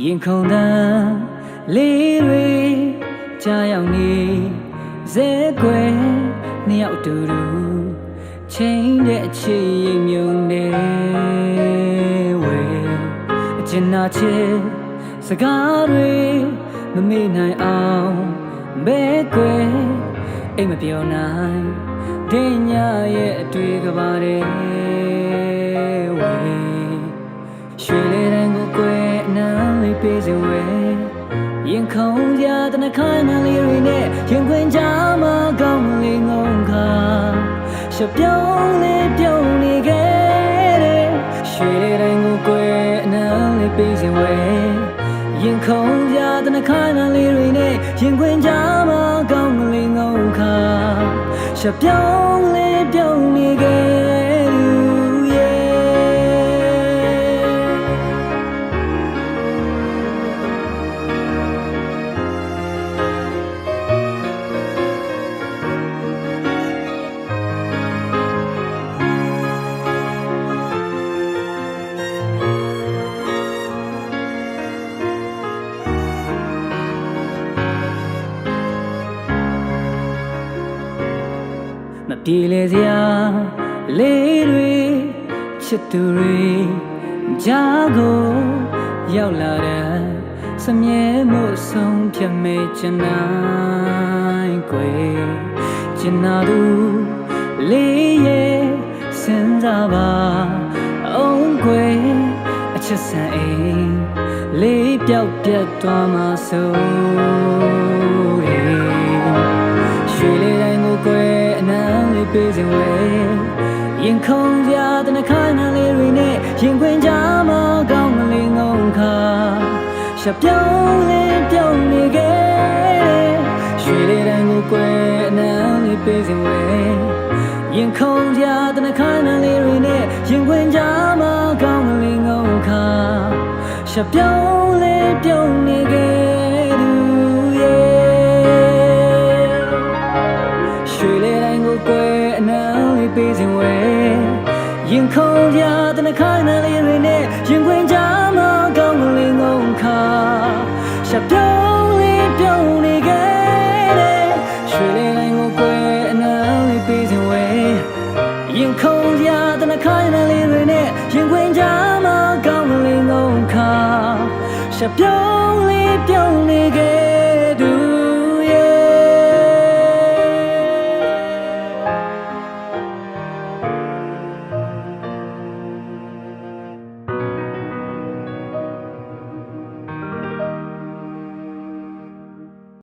ရင်ခုန်သံလေးတွေကြားရောက်နေဇဲကွယ်နှစ်ယောက်တူတူချိန်တဲ့အချစ်ရင်မြုံနေဝဲအကျဉ်းနာချစ်စကားတွေမမေ့နိုင်အောင်ဘဲကွယ်အိမ်မပြောနိုင်တဲ့ညရဲ့အတွေ့ကပါတဲ့ဝဲရွှေလေးတန်းကိုကွယ်အနမ်းလေးပေးစဝဲရင်ခုန်ကြတဲ့နှခိုင်းနှလေးတွေနဲ့ရင်ခွင်ကြမှာကောင်းလေးငုံခါရှော့ပြုံးလေးပြုံးနေခဲ့တဲ့ရွှေလေးတန်းကိုကွယ်အနမ်းလေးပေးစဝဲရင်ခုန်ကြတဲ့နှခိုင်းနှလေးတွေနဲ့ရင်ခွင်ကြမှာကောင်းလေးငုံခါရှော့ပြုံးလေးပြုံးနေခဲ့မပြေလေစရာလေးတွေချစ်သူတွေကြားကိုရောက်လာတဲ့စမြဲမှုဆုံးဖြတ်မေ့ချင်နိုင်ကွယ်ချင်နာသူလေးရဲ့စဉ်းစားပါအောင်ကွယ်အချစ်ဆန်အိမ်လေးပြောက်ပြတ်သွားမှဆိုရွှေလေးတိုင်းကိုကွယ်ပေးစင်ဝဲရင်ခုန်ကြတဲ့နှခိုင်းနှလေးတွေနဲ့ရင်ခွင်ကြမှာကောင်းမလေးငုံခါရှော့ပြုံးလေးပြုံးနေခဲ့ရွှေလေးတိုင်းကိုကွယ်အနမ်းလေးပေးစင်ဝဲရင်ခုန်ကြတဲ့နှခိုင်းနှလေးတွေနဲ့ရင်ခွင်ကြမှာကောင်းမလေးငုံခါရှော့ပြုံးလေးပြုံးနေခဲ့ပေးစင်ဝဲရင်ခုန်ကြတဲ့နှခိုင်းနှလေးတွေနဲ့ရင်ခွင်ကြမှာကောင်းကလေးငုံခါရှော့ပြုံးလေးပြုံးနေခဲ့တဲ့ရွှေလေးတိုင်းကိုကွယ်အနမ်းလေးပေးစင်ဝဲရင်ခုန်ကြတဲ့နှခိုင်းနှလေးတွေနဲ့ရင်ခွင်ကြမှာကောင်းကလေးငုံခါရှော့ပြုံး